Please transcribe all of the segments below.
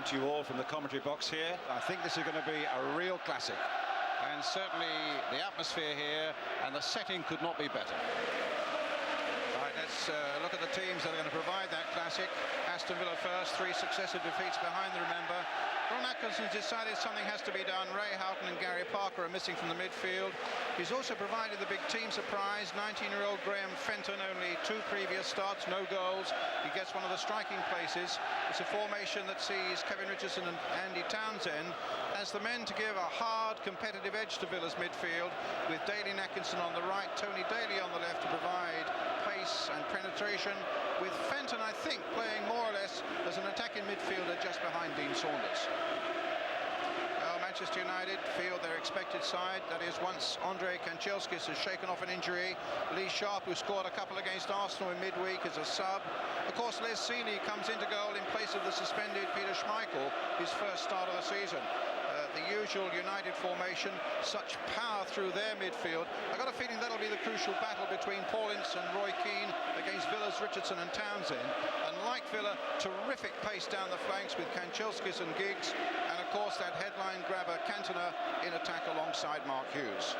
afternoon to you all from the commentary box here. I think this is going to be a real classic, and certainly the atmosphere here and the setting could not be better. Right, let's look at the teams that are going to provide that classic. Aston Villa first, 3 successive defeats behind them, remember. Ron Atkinson's decided something has to be done. Ray Houghton and Gary Parker are missing from the midfield. He's also provided the big team surprise. 19-year-old Graham Fenton, only 2 previous starts, no goals. He gets one of the striking places. It's a formation that sees Kevin Richardson and Andy Townsend as the men to give a hard, competitive edge to Villa's midfield, with Daly and Atkinson on the right, Tony Daly on the left to provide pace and penetration, with Fenton, I think, playing more or less as an attacking midfielder just behind Dean Saunders. Well, Manchester United feel their expected side, that is, once Andrei Kanchelskis has shaken off an injury. Lee Sharp, who scored a couple against Arsenal in midweek, as a sub. Of course, Les Seeley comes into goal in place of the suspended Peter Schmeichel, his first start of the season. The usual United formation, such power through their midfield. I got a feeling that'll be the crucial battle between Paul Ince and Roy Keane against Villa's Richardson and Townsend. And like Villa, terrific pace down the flanks with Kanchelskis and Giggs, and of course that headline grabber Cantona in attack alongside Mark Hughes.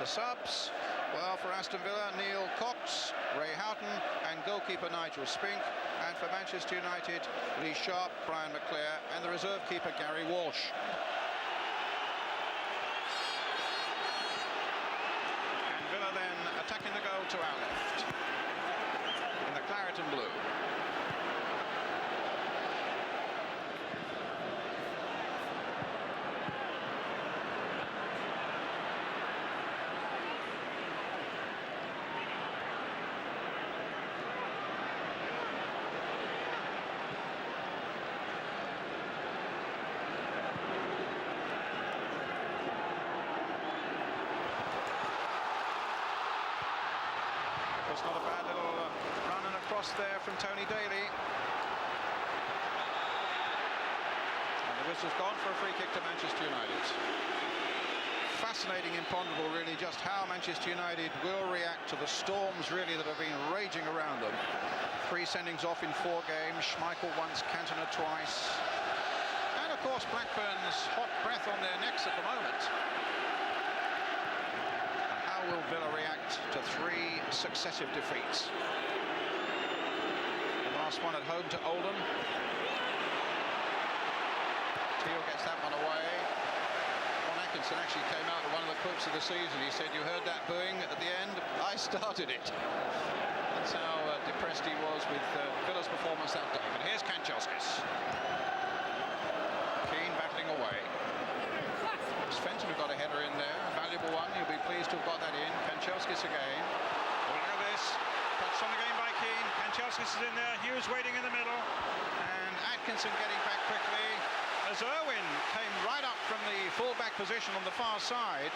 The subs, well, for Aston Villa, Neil Cox, Ray Houghton and goalkeeper Nigel Spink, and for Manchester United, Lee Sharp, Brian McClare and the reserve keeper Gary Walsh. And Villa then attacking the goal to our left in the claret and blue. It's not a bad little run and across there from Tony Daly. And the whistle's gone for a free kick to Manchester United. Fascinating, imponderable, really, just how Manchester United will react to the storms, really, that have been raging around them. 3 sendings off in 4 games. Schmeichel once, Cantona twice. And, of course, Blackburn's hot breath on their necks at the moment. Will Villa react to 3 successive defeats? The last one at home to Oldham. Teal gets that one away. Ron Atkinson actually came out with one of the quotes of the season. He said, "You heard that booing at the end? I started it." That's how depressed he was with Villa's performance that day. But here's Kanchelskis. Keane battling away. Fenton who got a header in there, a valuable one. You'll be pleased to have got that in. Kanchelskis again. Oh, look at this. Touched on the game by Keane. Kanchelskis is in there. Hughes waiting in the middle. And Atkinson getting back quickly as Irwin came right up from the full-back position on the far side.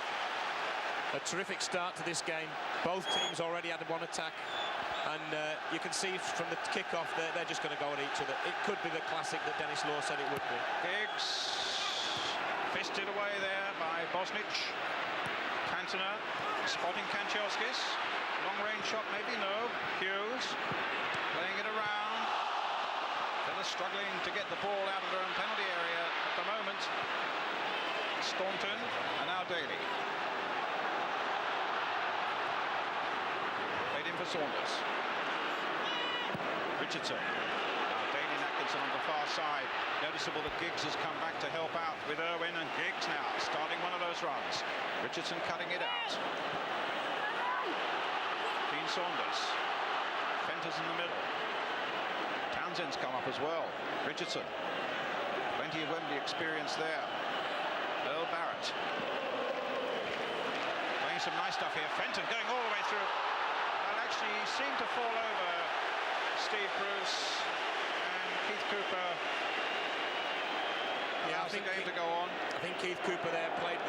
A terrific start to this game. Both teams already had one attack. And you can see from the kick-off they're just going to go at each other. It could be the classic that Dennis Law said it would be. Giggs. Fisted away there by Bosnich. Cantona spotting Kanchelskis. Long-range shot, maybe no. Hughes playing it around. Villa struggling to get the ball out of their own penalty area at the moment. Staunton and now Daly. Played in for Saunders. Richardson. On the far side. Noticeable that Giggs has come back to help out with Irwin, and Giggs now starting one of those runs. Richardson cutting it out. Dean Saunders. Fenton's in the middle. Townsend's come up as well. Richardson. Plenty of Wembley experience there. Earl Barrett. Playing some nice stuff here. Fenton going all the way through. Well, actually, he seemed to fall over Steve Bruce. Keith Cooper. Yeah, I think the game to go on. I think Keith Cooper there played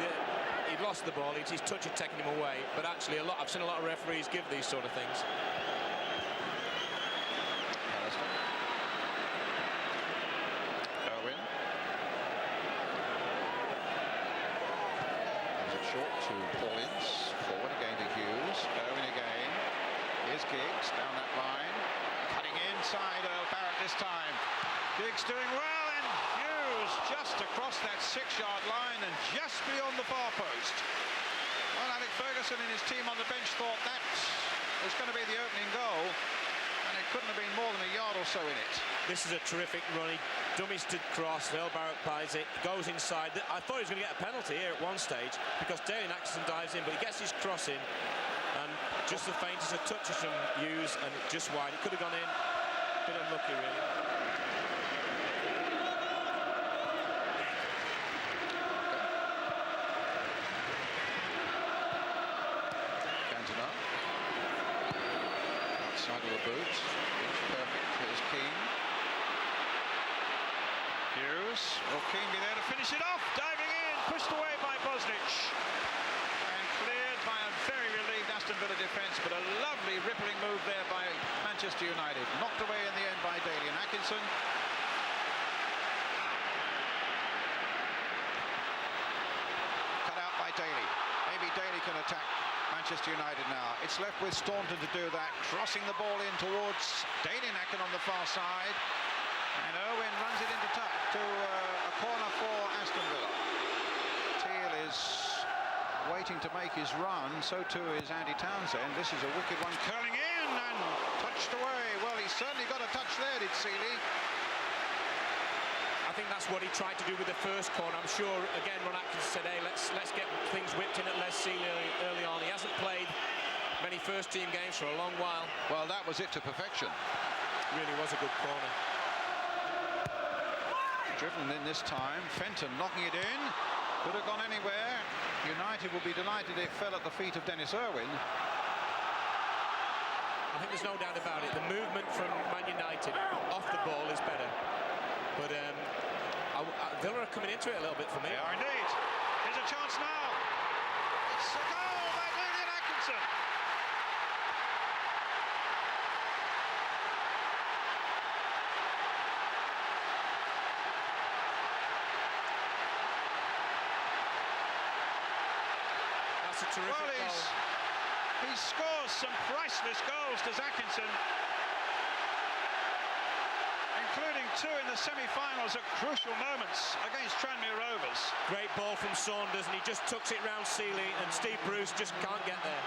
he'd lost the ball. His touch had taken him away. But actually, I've seen a lot of referees give these sort of things. Irwin. Is it short to Paul Ince? Forward again to Hughes. Irwin again. Here's Giggs down that line. Cutting inside Earl Barrett this time. Giggs doing well. And Hughes just across that 6-yard line and just beyond the far post. Well, Alex Ferguson and his team on the bench thought that was going to be the opening goal, and it couldn't have been more than a yard or so in it. This is a terrific run. He dummies to cross. Earl Barrett buys it, goes inside. I thought he was going to get a penalty here at one stage because Dalian Atkinson dives in, but he gets his cross in, and just the faintest of touches from Hughes, and just wide. It could have gone in. Bit unlucky, really. Cantona. Outside of the boot. It's perfect. Here's Keane. Hughes. Will Keane be there to finish it off? Diving in. Pushed away by Bosnich. And cleared by a very relieved Aston Villa defence, but a lovely rippling move there by Manchester United. Knocked away in the end by Dalian Atkinson. Cut out by Daly. Maybe Daly can attack Manchester United now. It's left with Staunton to do that. Crossing the ball in towards Dalian Atkinson on the far side. And Owen runs it into to a corner for Aston Villa. Teal is waiting to make his run, so too is Andy Townsend. This is a wicked one, curling in and touched away. Well, he certainly got a touch there, did Seeley. I think that's what he tried to do with the first corner. I'm sure, again, Ron Atkins said, hey, let's get things whipped in at Les Seeley early on. He hasn't played many first-team games for a long while. Well, that was it to perfection. Really was a good corner. Driven in this time. Fenton knocking it in. Could have gone anywhere. United will be delighted it fell at the feet of Dennis Irwin. I think there's no doubt about it. The movement from Man United off the ball is better. But Villa are coming into it a little bit for me. They are indeed. Here's a chance now. It's a goal by Dalian Atkinson. That's a terrific goal. He scores some priceless goals, does Atkinson, including 2 in the semi-finals at crucial moments against Tranmere Rovers. Great ball from Saunders, and he just tucks it round Seeley, and Steve Bruce just can't get there.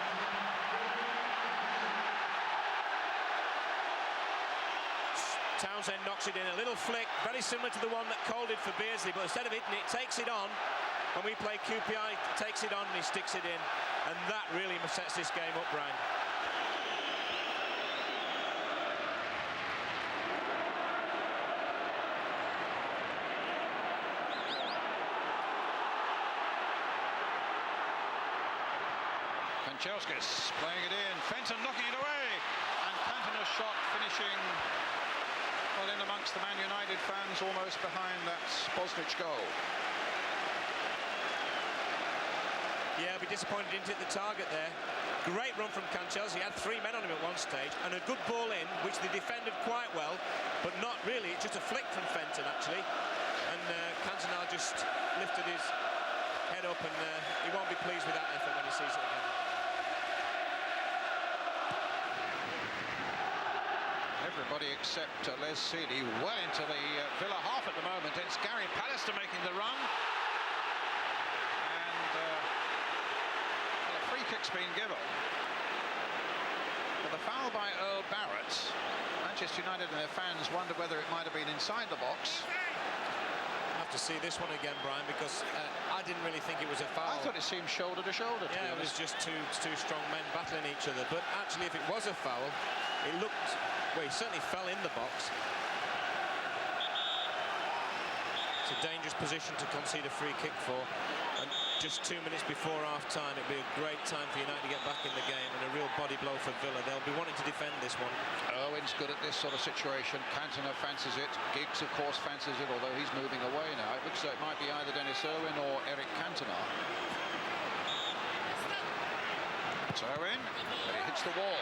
Townsend knocks it in, a little flick, very similar to the one that Cole did for Beardsley, but instead of hitting it, takes it on. When we play QPR, he takes it on and he sticks it in, and that really sets this game up, Brian. Kanchelskis playing it in, Fenton knocking it away, and Cantona's shot finishing well in amongst the Man United fans, almost behind that Bosnich goal. Yeah, I'll be disappointed he didn't hit the target there. Great run from Cancels. He had 3 men on him at one stage, and a good ball in, which they defended quite well, but not really. It's just a flick from Fenton, actually. And Cantona just lifted his head up, and he won't be pleased with that effort when he sees it again. Everybody except Les Seeley well into the Villa half at the moment. It's Gary Pallister making the run. Free kick's been given. But the foul by Earl Barrett, Manchester United and their fans wonder whether it might have been inside the box. I have to see this one again, Brian, because I didn't really think it was a foul. I thought it seemed shoulder to shoulder. Yeah, it was just two strong men battling each other. But actually, if it was a foul, it looked, well, he certainly fell in the box. It's a dangerous position to concede a free kick for. And just 2 minutes before half-time, it'd be a great time for United to get back in the game, and a real body blow for Villa. They'll be wanting to defend this one. Owen's good at this sort of situation. Cantona fancies it. Giggs, of course, fancies it, although he's moving away now. It looks like it might be either Dennis Irwin or Eric Cantona. It's Irwin, but he hits the wall.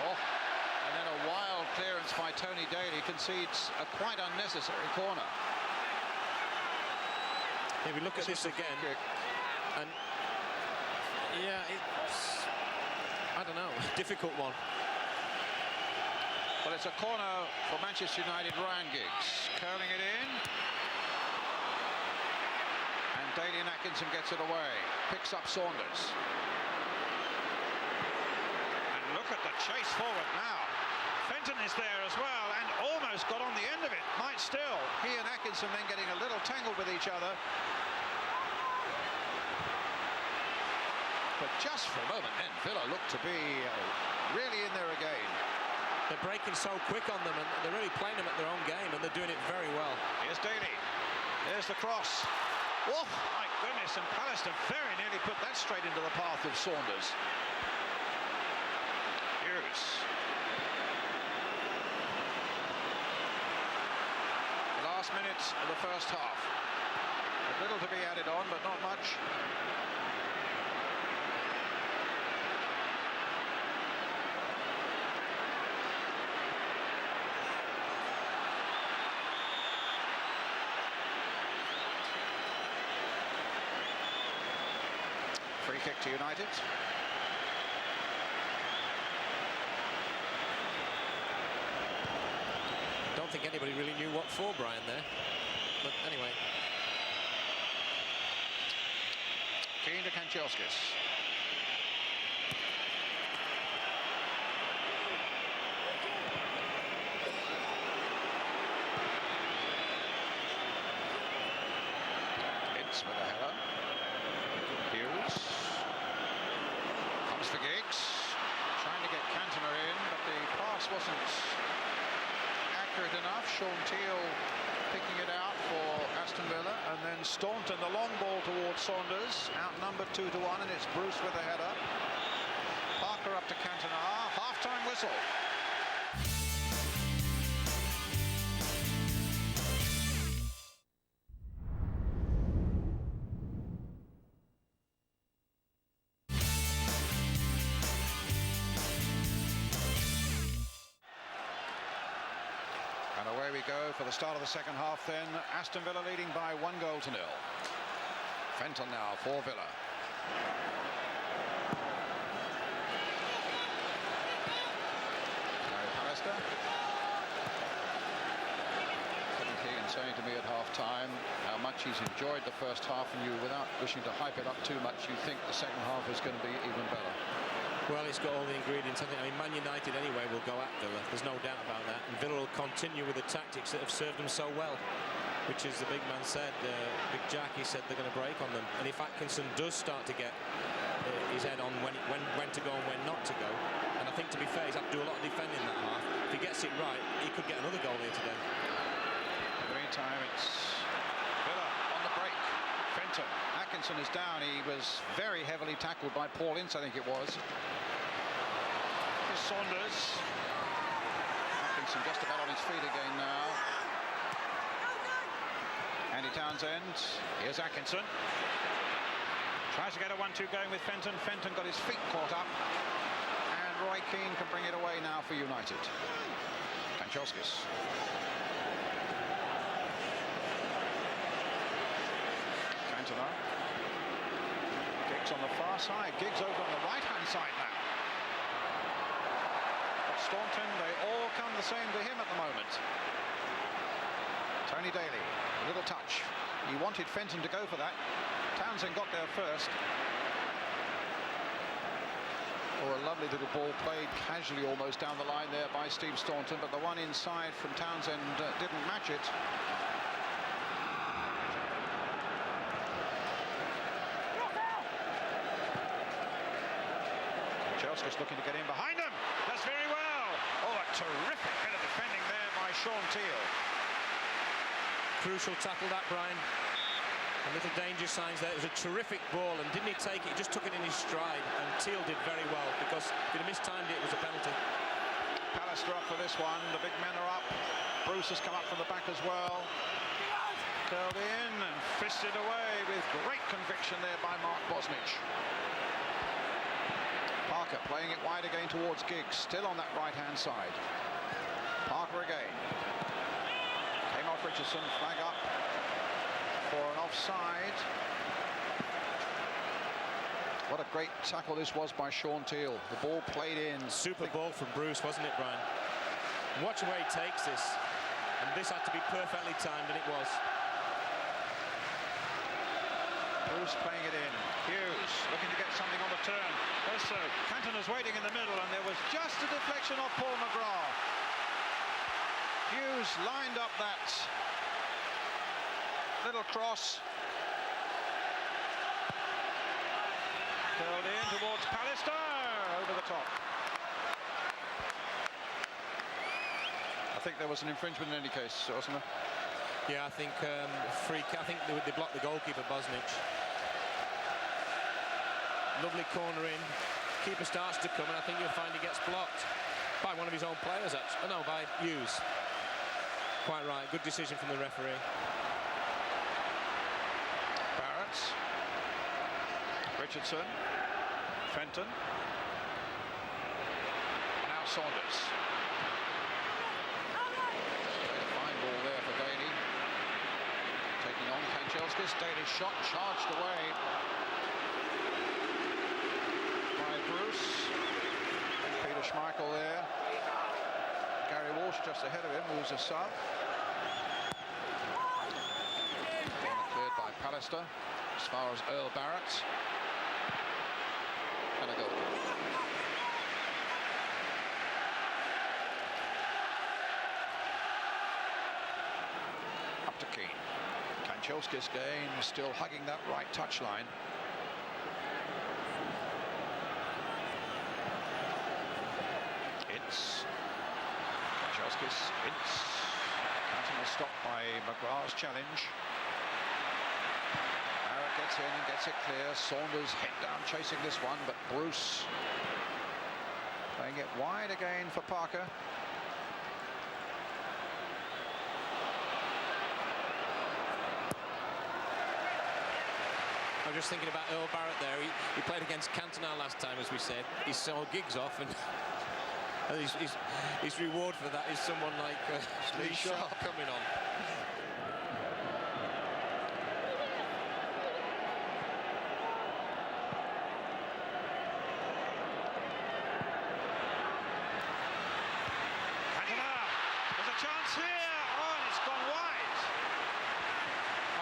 Oh, and then a wild clearance by Tony Daly concedes a quite unnecessary corner. If we look at this again, and yeah, it's, I don't know, difficult one. Well, it's a corner for Manchester United. Ryan Giggs curling it in. And Daly and Atkinson gets it away. Picks up Saunders. And look at the chase forward now. Fenton is there as well and almost got on the end of it. Might still. He and Atkinson then getting a little tangled with each other. But just for a moment then, Villa looked to be really in there again. They're breaking so quick on them, and they're really playing them at their own game, and they're doing it very well. Here's Daly. There's the cross. Oh, my goodness, and Pallister very nearly put that straight into the path of Saunders. Hughes. The last minutes of the first half. A little to be added on, but not much. Free kick to United. Don't think anybody really knew what for, Brian, there. But anyway. Keen to Kanchelskis. It's with a header. Hughes. Comes for Giggs. Trying to get Cantona in, but the pass wasn't accurate enough. Sean Teal picking it out for Aston Villa, and then Staunton, the long ball towards Saunders, outnumbered 2-1, and it's Bruce with a header. Parker up to Cantona. Half-time whistle. And away we go for the start of the second half then. Aston Villa leading by 1-0. Fenton now for Villa. Pallister. Keegan saying to me at half-time how much he's enjoyed the first half, and you, without wishing to hype it up too much, you think the second half is going to be even better. Well, it's got all the ingredients. I mean, Man United anyway will go at Villa. There's no doubt about that. And Villa will continue with the tactics that have served them so well, which is the big man said, Big Jack, he said they're going to break on them. And if Atkinson does start to get his head on when to go and when not to go, and I think, to be fair, he's had to do a lot of defending that half. If he gets it right, he could get another goal here today. In the meantime, it's Villa on the break. Fenton. Atkinson is down. He was very heavily tackled by Paul Ince, I think it was. Here's Saunders. Atkinson just about on his feet again now. Andy Townsend. Here's Atkinson. Tries to get a 1-2 going with Fenton. Fenton got his feet caught up. And Roy Keane can bring it away now for United. Kanchelskis. Cantona. Giggs on the far side. Giggs over on the right-hand side now. But Staunton, they all come the same to him at the moment. Tony Daly, a little touch. He wanted Fenton to go for that. Townsend got there first. Oh, a lovely little ball played casually almost down the line there by Steve Staunton, but the one inside from Townsend didn't match it. Chelsea's looking to get in behind him. Does very well. Oh, a terrific bit of defending there by Sean Teal. Crucial tackle that, Brian. A little danger signs there. It was a terrific ball, and didn't he take it? He just took it in his stride, and Teal did very well, because if he'd have mistimed it, it was a penalty. Pallister up for this one. The big men are up. Bruce has come up from the back as well. Curled in and fisted away with great conviction there by Mark Bosnich. Parker playing it wide again towards Giggs, still on that right-hand side. Parker again. Came off Richardson, flag up for an offside. What a great tackle this was by Sean Teal. The ball played in. Super ball from Bruce, wasn't it, Brian? Watch where he takes this. And this had to be perfectly timed, and it was. Bruce playing it in. Hughes looking to get something on the turn. Does so. Cantona's waiting in the middle, and there was just a deflection of Paul McGrath. Hughes lined up that little cross. Curled in towards Pallister. Over the top. I think there was an infringement in any case, wasn't there? Yeah, I think I think they blocked the goalkeeper, Bosnich. Lovely corner in. Keeper starts to come, and I think you'll find he gets blocked by one of his own players, actually. Oh, no, by Hughes. Quite right. Good decision from the referee. Barrett. Richardson. Fenton. Now Saunders. Fine ball there for Daly. Taking on Kanchelskis. Daly's shot charged away by Bruce. Peter Schmeichel there. Gary Walsh just ahead of him, who's a sub. Cleared by Pallister as far as Earl Barrett. And a goal. Up to Keane. Kanchelskis again, still hugging that right touchline. Ince. Kanchelskis, Ince. Cantona stopped by McGrath's challenge. Barrett gets in and gets it clear. Saunders head down chasing this one, but Bruce playing it wide again for Parker. I'm just thinking about Earl Barrett there. He played against Cantona last time, as we said. He saw gigs off, and his reward for that is someone like Lee Sharp coming on.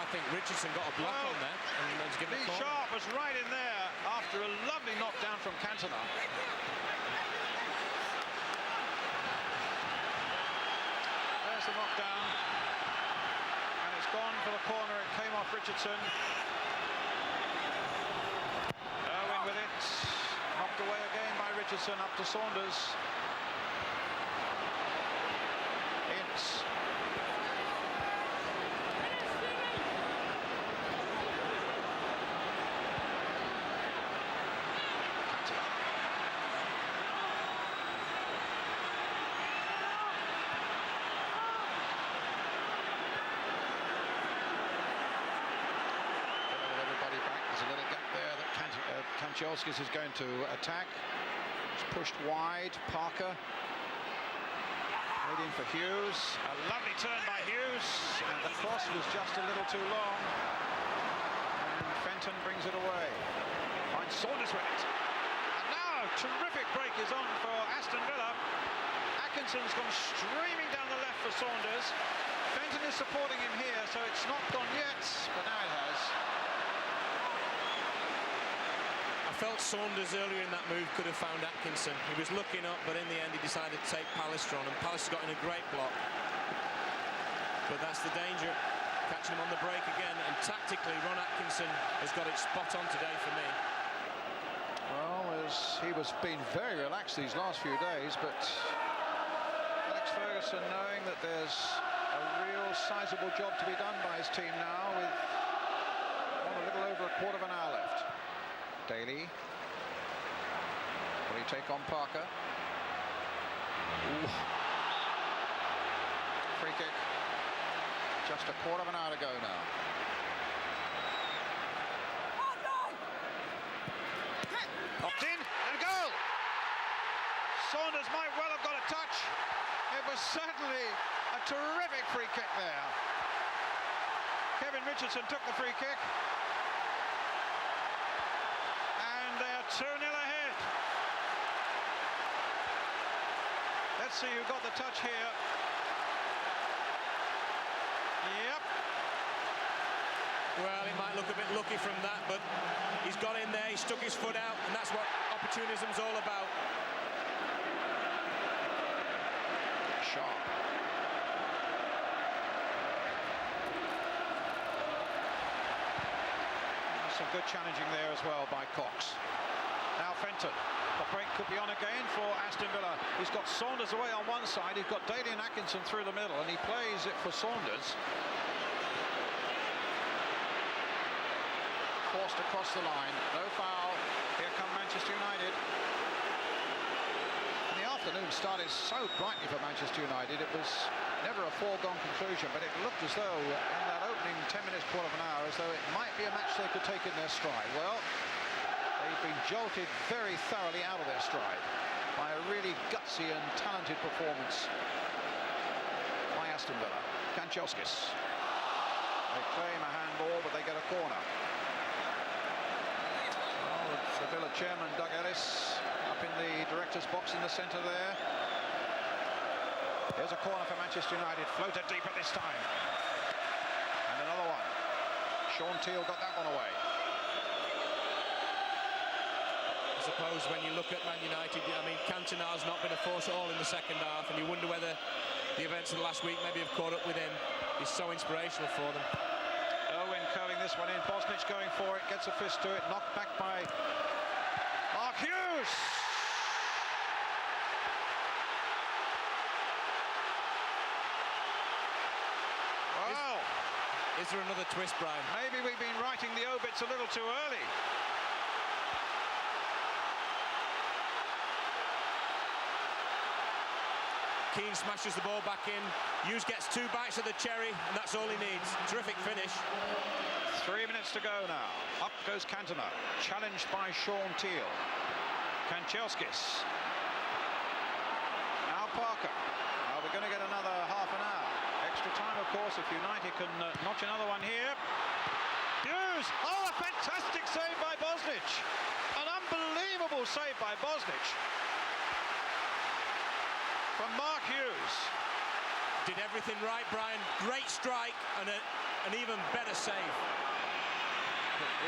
I think Richardson got a block on there and was given a corner. Sharp was right in there after a lovely knockdown from Cantona. There's the knockdown, and it's gone for the corner. It came off Richardson. Irwin with it, knocked away again by Richardson, up to Saunders. Ince. Kanchelskis is going to attack. It's pushed wide. Parker waiting for Hughes. A lovely turn by Hughes, and the cross was just a little too long. And Fenton brings it away. Finds Saunders with it. And now terrific break is on for Aston Villa. Atkinson's gone streaming down the left for Saunders. Fenton is supporting him here, so it's not gone yet, but now it has. I felt Saunders earlier in that move could have found Atkinson. He was looking up, but in the end he decided to take Pallister on, and Pallister got in a great block. But that's the danger, catching him on the break again, and tactically Ron Atkinson has got it spot on today for me. Well, he was being very relaxed these last few days, but Alex Ferguson, knowing that there's a real sizable job to be done by his team now, with a little over a quarter of an hour left. Daly. Will he take on Parker? Ooh. Free kick. Just a quarter of an hour to go now. Popped in and a goal! Saunders might well have got a touch. It was certainly a terrific free kick there. Kevin Richardson took the free kick. 2-0 ahead. let's see who got the touch here. Yep. Well, he might look a bit lucky from that, but he's got in there, he stuck his foot out, and that's what opportunism's all about. Sharp. Some good challenging there as well by Cox. Now Fenton. The break could be on again for Aston Villa. He's got Saunders away on one side. He's got Daly and Atkinson through the middle, and he plays it for Saunders. Forced across the line. No foul. Here come Manchester United. The afternoon started so brightly for Manchester United. It was never a foregone conclusion, but it looked as though in that opening 10 minutes, quarter of an hour, as though it might be a match they could take in their stride. Well, they've been jolted very thoroughly out of their stride by a really gutsy and talented performance by Aston Villa. Kanchelskis. They claim a handball, but they get a corner. Well, the Villa chairman, Doug Ellis, up in the director's box in the centre there. Here's a corner for Manchester United, floated deep at this time. And another one. Sean Teal got that one away. I suppose when you look at Man United, I mean, Cantona's not been a force at all in the second half, and you wonder whether the events of the last week maybe have caught up with him. He's so inspirational for them. Owen curling this one in. Bosnich going for it, gets a fist to it, knocked back by Mark Hughes. Well, is there another twist, Brian? Maybe we've been writing the obits a little too early. Keane smashes the ball back in. Hughes gets 2 bites of the cherry, and that's all he needs. Terrific finish. 3 minutes to go now. Up goes Cantona, challenged by Sean Teal. Kanchelskis. Now Parker. Are we going to get another half an hour? Extra time, of course, if United can notch another one here. Hughes! Oh, a fantastic save by Bosnich! An unbelievable save by Bosnich. From Mark Hughes. Did everything right, Brian. Great strike and an even better save.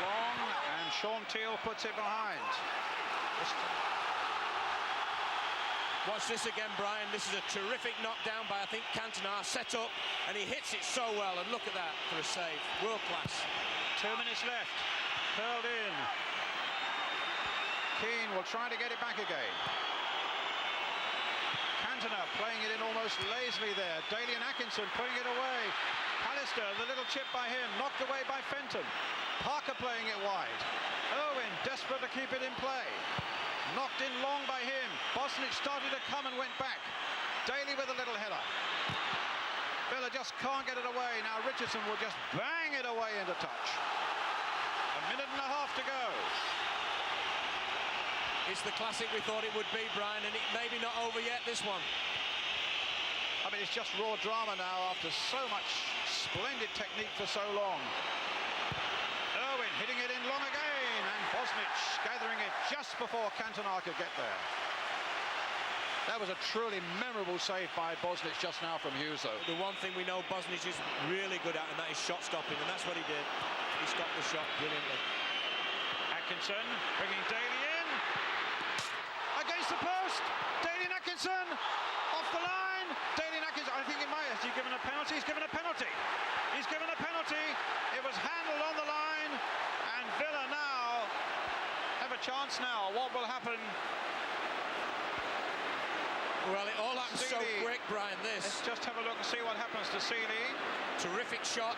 Long, and Sean Teal puts it behind. Watch this again, Brian. This is a terrific knockdown by, I think, Cantona. Set up, and he hits it so well. And look at that for a save. World class. 2 minutes left. Curled in. Keane will try to get it back again. Cantona playing it in almost lazily there. Daly and Atkinson putting it away. Pallister, the little chip by him, knocked away by Fenton. Parker playing it wide. Owen desperate to keep it in play. Knocked in long by him. Bosnich started to come and went back. Daly with a little header. Villa just can't get it away. Now Richardson will just bang it away into touch. A minute and a half to go. It's the classic we thought it would be, Brian, and it maybe not over yet, this one. I mean, it's just raw drama now after so much splendid technique for so long. Irwin hitting it in long again, and Bosnich gathering it just before Cantona could get there. That was a truly memorable save by Bosnich just now from Hughes, though. The one thing we know Bosnich is really good at, and that is shot stopping, and that's what he did. He stopped the shot brilliantly. Atkinson bringing Daly in. Against the post. Daly and Atkinson off the line. Daly and Atkinson, I think he might. Has he given a penalty? He's given a penalty. He's given a penalty. It was handled on the line, and Villa now have a chance now. What will happen? Well, it all happens so quick, Brian, this. Let's just have a look and see what happens to Seeley. Terrific shot.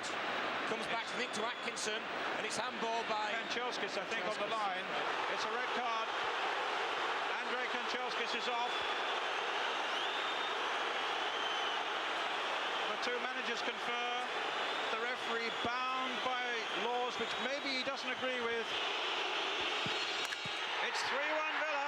Comes back, I think, to Atkinson, and it's handball by... Kanchelskis, I think, on the line. It's a red card. Andrei Kanchelskis is off. The two managers confer. The referee bound by laws which maybe he doesn't agree with. It's 3-1 Villa.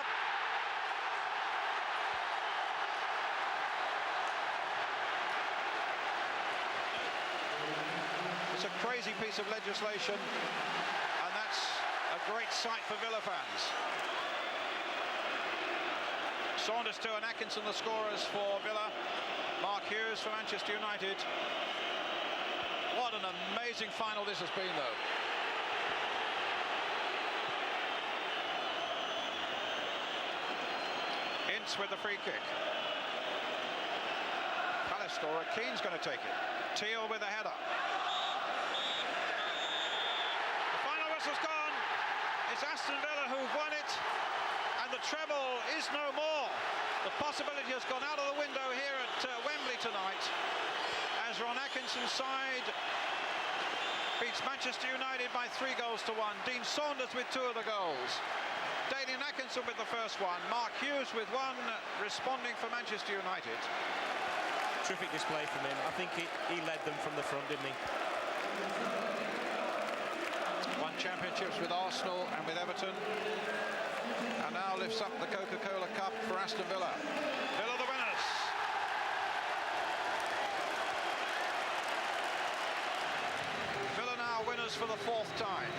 It's a crazy piece of legislation, and that's a great sight for Villa fans. Saunders 2 and Atkinson the scorers for Villa. Mark Hughes for Manchester United. What an amazing final this has been, though. Ince with the free kick. Palace scorer, Keane's going to take it. Teal with the header. The final whistle's gone. It's Aston Villa who've won it, and the treble is no more. The possibility has gone out of the window here at Wembley tonight, as Ron Atkinson's side beats Manchester United by 3 goals to 1. Dean Saunders with 2 of the goals. Dalian Atkinson with the first one. Mark Hughes with 1, responding for Manchester United. Terrific display from him. I think he led them from the front, didn't he? Won championships with Arsenal and with Everton, and now lifts up the Coca-Cola Cup for Aston Villa. Villa the winners. Villa now winners for the 4th time.